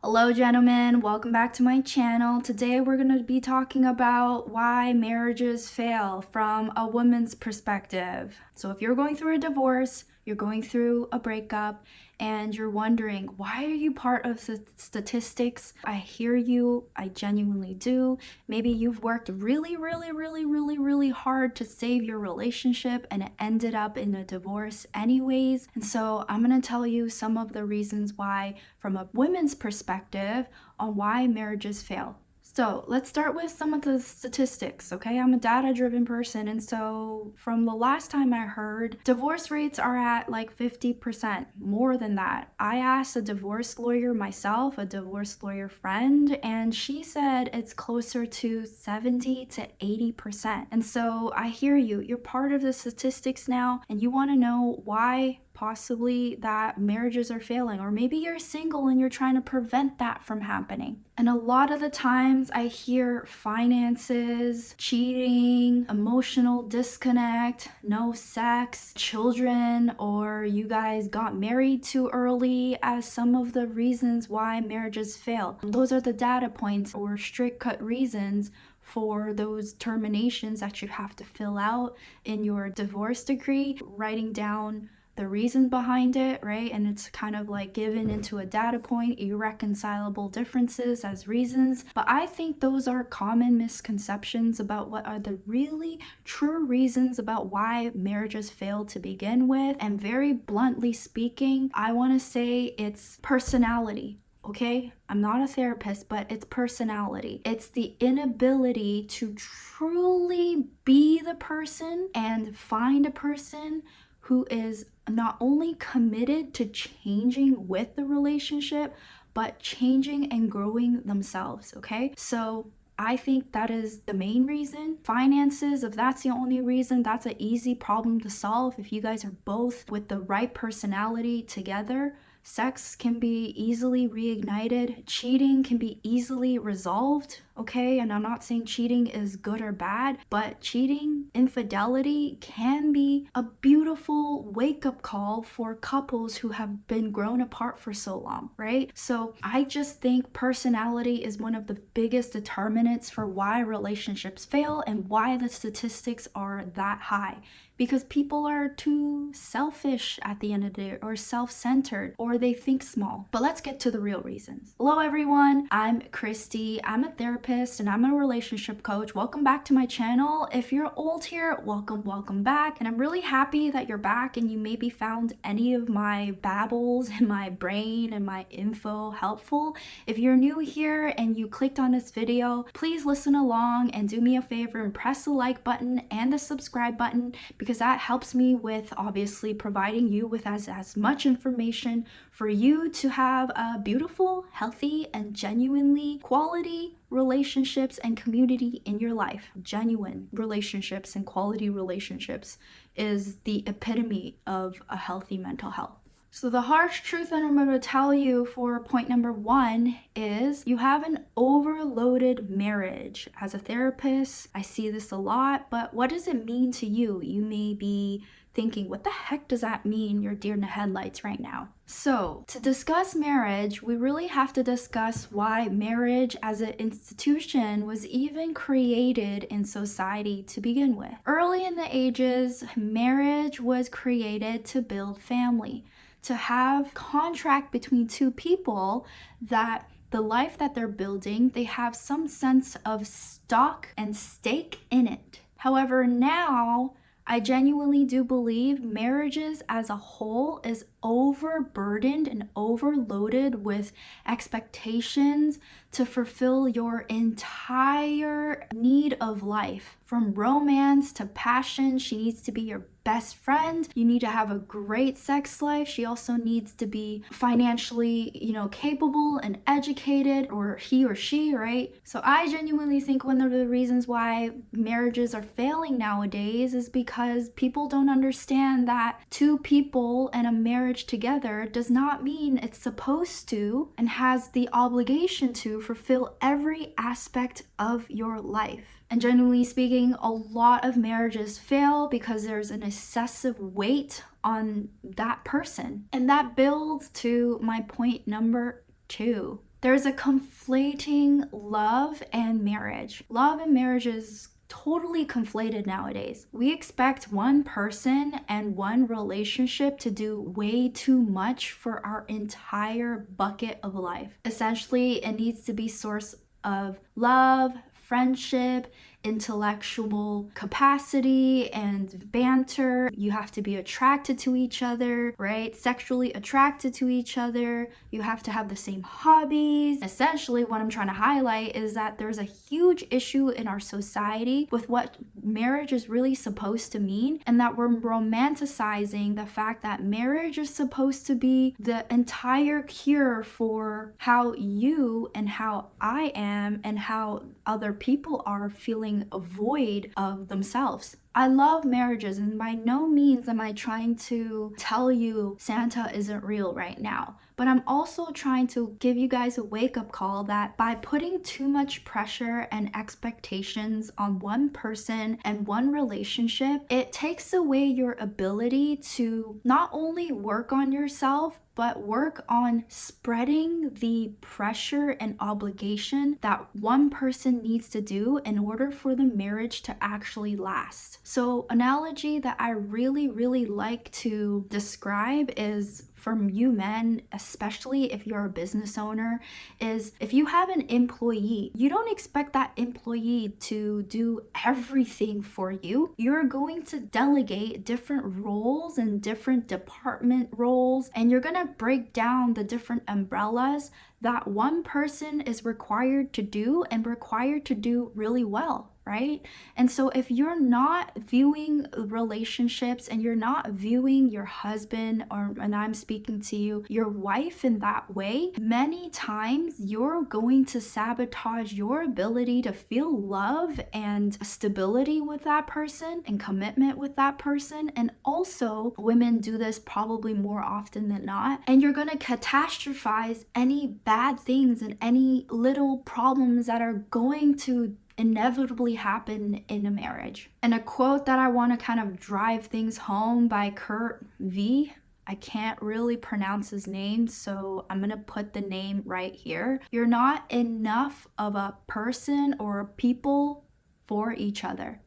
Hello gentlemen, welcome back to my channel. Today we're going to be talking about why marriages fail from a woman's perspective. So if you're going through a divorce, you're going through a breakup, and you're wondering, why are you part of the statistics? I hear you, I genuinely do. Maybe you've worked really hard to save your relationship and it ended up in a divorce anyways. And so I'm going to tell you some of the reasons why, from a women's perspective, on why marriages fail. So let's start with some of the statistics, okay? I'm a data-driven person, and so from the last time I heard, divorce rates are at like 50%, more than that. I asked a divorce lawyer myself, a divorce lawyer friend, and she said it's closer to 70 to 80%. And so I hear you, you're part of the statistics now, and you want to know why possibly that marriages are failing, or maybe you're single and you're trying to prevent that from happening. And a lot of the times I hear finances, cheating, emotional disconnect, no sex, children, or you guys got married too early as some of the reasons why marriages fail. Those are the data points or strict cut reasons for those terminations that you have to fill out in your divorce decree, writing down the reason behind it, right? And it's kind of like given into a data point, irreconcilable differences as reasons. But I think those are common misconceptions about what are the really true reasons about why marriages fail to begin with. And very bluntly speaking, I want to say it's personality. Okay, I'm not a therapist, but it's personality. It's the inability to truly be the person and find a person who is not only committed to changing with the relationship, but changing and growing themselves, okay? So I think that is the main reason. Finances, if that's the only reason, that's an easy problem to solve if you guys are both with the right personality together. Sex can be easily reignited. Cheating can be easily resolved, okay? And I'm not saying cheating is good or bad, but cheating, infidelity can be a beautiful wake-up call for couples who have been grown apart for so long, right? So I just think personality is one of the biggest determinants for why relationships fail and why the statistics are that high. Because people are too selfish at the end of the day, or self-centered, or they think small. But let's get to the real reasons. Hello everyone, I'm Christy. I'm a therapist and I'm a relationship coach. Welcome back to my channel. If you're old here, welcome back. And I'm really happy that you're back and you maybe found any of my babbles in my brain and my info helpful. If you're new here and you clicked on this video, please listen along and do me a favor and press the like button and the subscribe button, because that helps me with obviously providing you with as much information for you to have a beautiful, healthy, and genuinely quality relationships and community in your life. Genuine relationships and quality relationships is the epitome of a healthy mental health. So the harsh truth that I'm going to tell you for point number one is you have an overloaded marriage. As a therapist, I see this a lot, but what does it mean to you? You may be thinking, what the heck does that mean? You're deer in the headlights right now. So to discuss marriage, we really have to discuss why marriage as an institution was even created in society to begin with. Early in the ages, marriage was created to build family, to have contract between two people that the life that they're building, they have some sense of stock and stake in it. However, now I genuinely do believe marriages as a whole is overburdened and overloaded with expectations to fulfill your entire need of life. From romance to passion, she needs to be your best friend. You need to have a great sex life. She also needs to be financially, capable and educated, or he or she, right? So I genuinely think one of the reasons why marriages are failing nowadays is because people don't understand that two people and a marriage together does not mean it's supposed to and has the obligation to fulfill every aspect of your life. And generally speaking, a lot of marriages fail because there's an excessive weight on that person. And that builds to my point number two. There's a conflating love and marriage. Love and marriage is totally conflated nowadays. We expect one person and one relationship to do way too much for our entire bucket of life. Essentially, it needs to be source of love, friendship, intellectual capacity, and banter. You have to be attracted to each other, right? Sexually attracted to each other. You have to have the same hobbies. Essentially, what I'm trying to highlight is that there's a huge issue in our society with what marriage is really supposed to mean, and that we're romanticizing the fact that marriage is supposed to be the entire cure for how you and how I am and how other people are feeling void of themselves. I love marriages, and by no means am I trying to tell you Santa isn't real right now. But I'm also trying to give you guys a wake-up call that by putting too much pressure and expectations on one person and one relationship, it takes away your ability to not only work on yourself, but work on spreading the pressure and obligation that one person needs to do in order for the marriage to actually last. So, analogy that I really like to describe is, from you men, especially if you're a business owner, is if you have an employee, you don't expect that employee to do everything for you. You're going to delegate different roles and different department roles, and you're gonna break down the different umbrellas that one person is required to do and required to do really well, right? And so if you're not viewing relationships and you're not viewing your husband, or, and I'm speaking to you, your wife in that way, many times you're going to sabotage your ability to feel love and stability with that person and commitment with that person. And also, women do this probably more often than not. And you're going to catastrophize any bad things and any little problems that are going to inevitably happen in a marriage. And a quote that I want to kind of drive things home by Kurt V. I can't really pronounce his name, so I'm gonna put the name right here. You're not enough of a person or people for each other.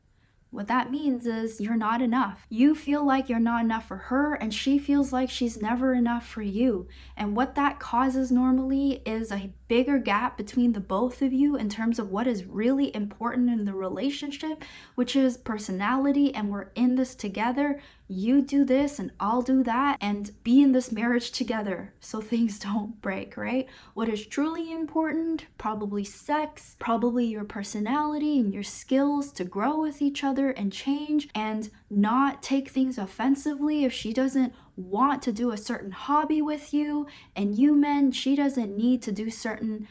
What that means is you're not enough. You feel like you're not enough for her, and she feels like she's never enough for you. And what that causes normally is a bigger gap between the both of you in terms of what is really important in the relationship, which is personality, and we're in this together. You do this and I'll do that, and be in this marriage together so things don't break, right? What is truly important? Probably sex, probably your personality and your skills to grow with each other and change, and not take things offensively if she doesn't want to do a certain hobby with you, and you men, she doesn't need to do certain,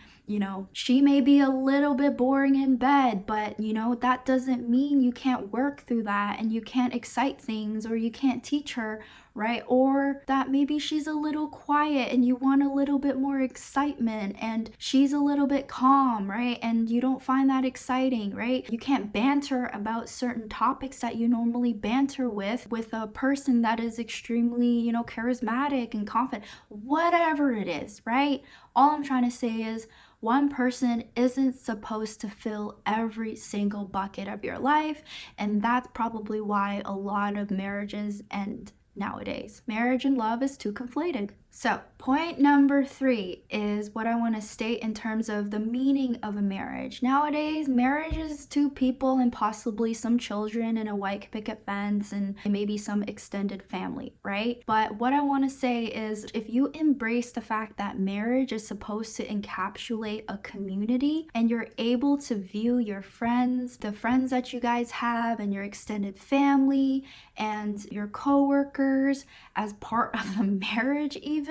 she may be a little bit boring in bed, but that doesn't mean you can't work through that and you can't excite things, or you can't teach her, right? Or that maybe she's a little quiet and you want a little bit more excitement, and she's a little bit calm, right? And you don't find that exciting, right? You can't banter about certain topics that you normally banter with a person that is extremely, charismatic and confident, whatever it is, right? All I'm trying to say is, one person isn't supposed to fill every single bucket of your life, and that's probably why a lot of marriages end nowadays. Marriage and love is too conflated. So, point number 3 is what I want to state in terms of the meaning of a marriage. Nowadays, marriage is 2 people and possibly some children and a white picket fence and maybe some extended family, right? But what I want to say is, if you embrace the fact that marriage is supposed to encapsulate a community, and you're able to view your friends, the friends that you guys have, and your extended family and your co-workers as part of the marriage, even,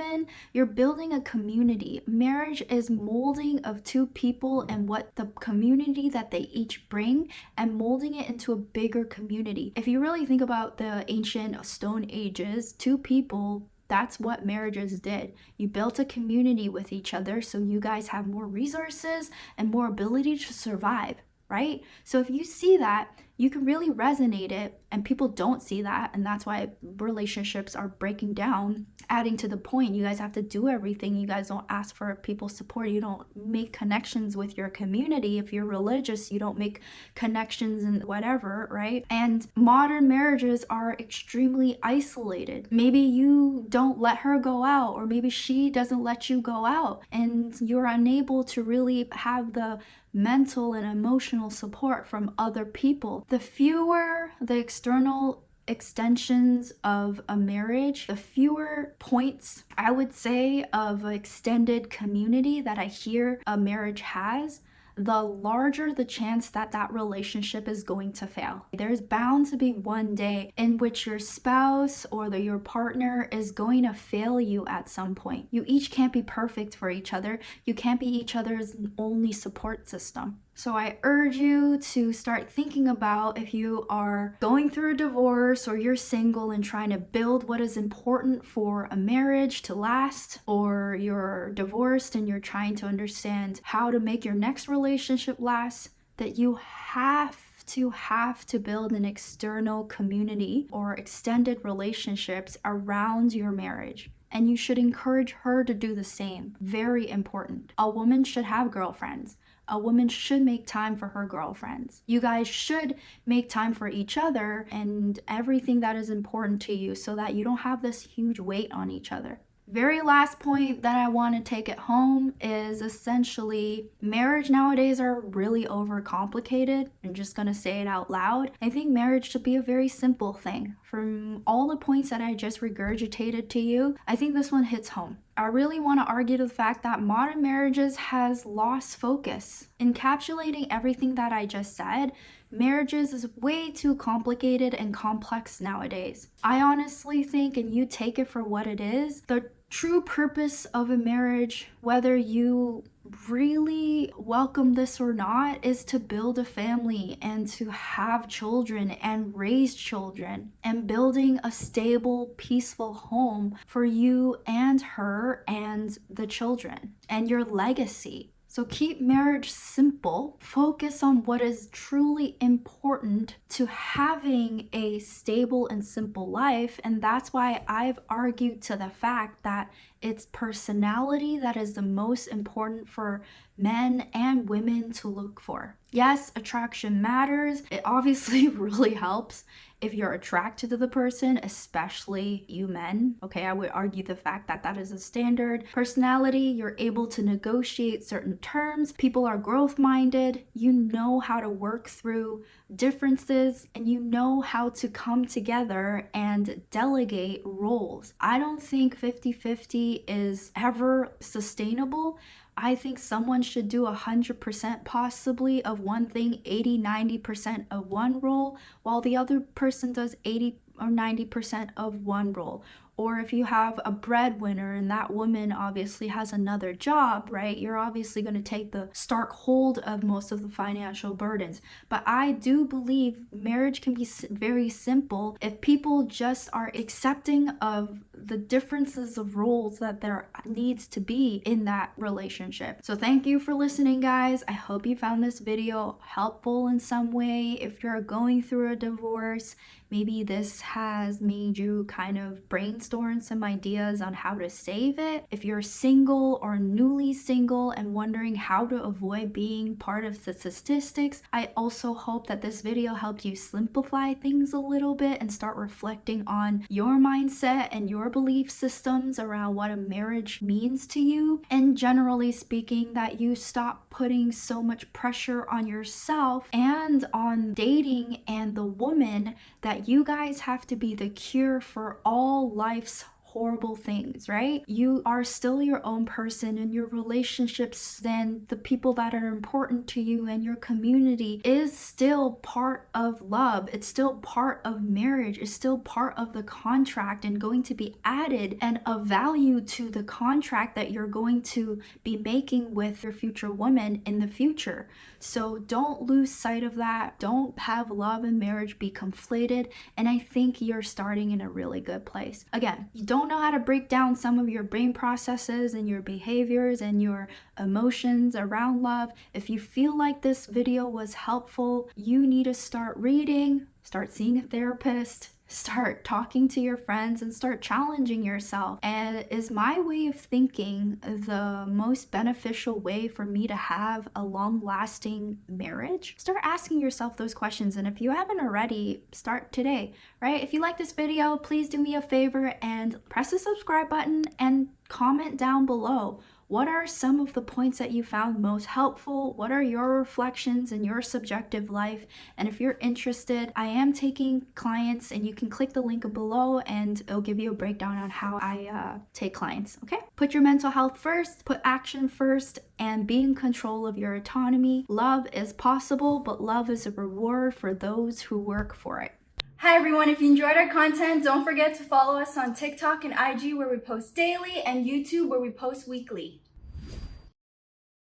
you're building a community. Marriage is molding of 2 people and what the community that they each bring, and molding it into a bigger community. If you really think about the ancient Stone Ages, 2 people, that's what marriages did. You built a community with each other so you guys have more resources and more ability to survive, right? So if you see that, you can really resonate it, and people don't see that, and that's why relationships are breaking down. Adding to the point, you guys have to do everything. You guys don't ask for people's support. You don't make connections with your community. If you're religious, you don't make connections and whatever, right? And modern marriages are extremely isolated. Maybe you don't let her go out, or maybe she doesn't let you go out, and you're unable to really have the mental and emotional support from other people. The fewer the external extensions of a marriage, the fewer points, I would say, of extended community that I hear a marriage has, the larger the chance that that relationship is going to fail. There's bound to be one day in which your spouse or your partner is going to fail you at some point. You each can't be perfect for each other. You can't be each other's only support system. So I urge you to start thinking about, if you are going through a divorce or you're single and trying to build what is important for a marriage to last, or you're divorced and you're trying to understand how to make your next relationship last, that you have to build an external community or extended relationships around your marriage. And you should encourage her to do the same. Very important. A woman should have girlfriends. A woman should make time for her girlfriends. You guys should make time for each other and everything that is important to you, so that you don't have this huge weight on each other. Very last point that I want to take it home is essentially, marriage nowadays are really overcomplicated. I'm just going to say it out loud. I think marriage should be a very simple thing. From all the points that I just regurgitated to you, I think this one hits home. I really want to argue the fact that modern marriages has lost focus. Encapsulating everything that I just said, marriages is way too complicated and complex nowadays. I honestly think, and you take it for what it is, the true purpose of a marriage, whether you really welcome this or not, is to build a family and to have children and raise children, and building a stable, peaceful home for you and her and the children and your legacy. So keep marriage simple. Focus on what is truly important to having a stable and simple life. And that's why I've argued to the fact that it's personality that is the most important for men and women to look for. Yes, attraction matters. It obviously really helps if you're attracted to the person, especially you men. Okay, I would argue the fact that that is a standard. Personality, you're able to negotiate certain terms. People are growth-minded. You know how to work through differences, and you know how to come together and delegate roles. I don't think 50-50 is ever sustainable. I think someone should do 100% possibly of one thing, 80-90% of one role, while the other person does 80 or 90% of one role. Or if you have a breadwinner and that woman obviously has another job, right? You're obviously going to take the stark hold of most of the financial burdens. But I do believe marriage can be very simple if people just are accepting of the differences of roles that there needs to be in that relationship. So thank you for listening, guys. I hope you found this video helpful in some way. If you're going through a divorce, maybe this has made you kind of brainstorm some ideas on how to save it. If you're single or newly single and wondering how to avoid being part of the statistics, I also hope that this video helped you simplify things a little bit and start reflecting on your mindset and your belief systems around what a marriage means to you. And generally speaking, that you stop putting so much pressure on yourself and on dating and the woman, that you guys have to be the cure for all life's horrible things, right? You are still your own person, and your relationships and the people that are important to you and your community is still part of love. It's still part of marriage. It's still part of the contract and going to be added and of value to the contract that you're going to be making with your future woman in the future. So don't lose sight of that. Don't have love and marriage be conflated. And I think you're starting in a really good place. Again, you don't don't know how to break down some of your brain processes and your behaviors and your emotions around love, if you feel like this video was helpful, you need to start reading, start seeing a therapist, start talking to your friends, and start challenging yourself. And is my way of thinking the most beneficial way for me to have a long-lasting marriage? Start asking yourself those questions, and if you haven't already, start today, right? If you like this video, please do me a favor and press the subscribe button and comment down below. What are some of the points that you found most helpful? What are your reflections in your subjective life? And if you're interested, I am taking clients, and you can click the link below and it'll give you a breakdown on how I take clients, okay? Put your mental health first, put action first, and be in control of your autonomy. Love is possible, but love is a reward for those who work for it. Hi everyone, if you enjoyed our content, don't forget to follow us on TikTok and IG where we post daily, and YouTube where we post weekly.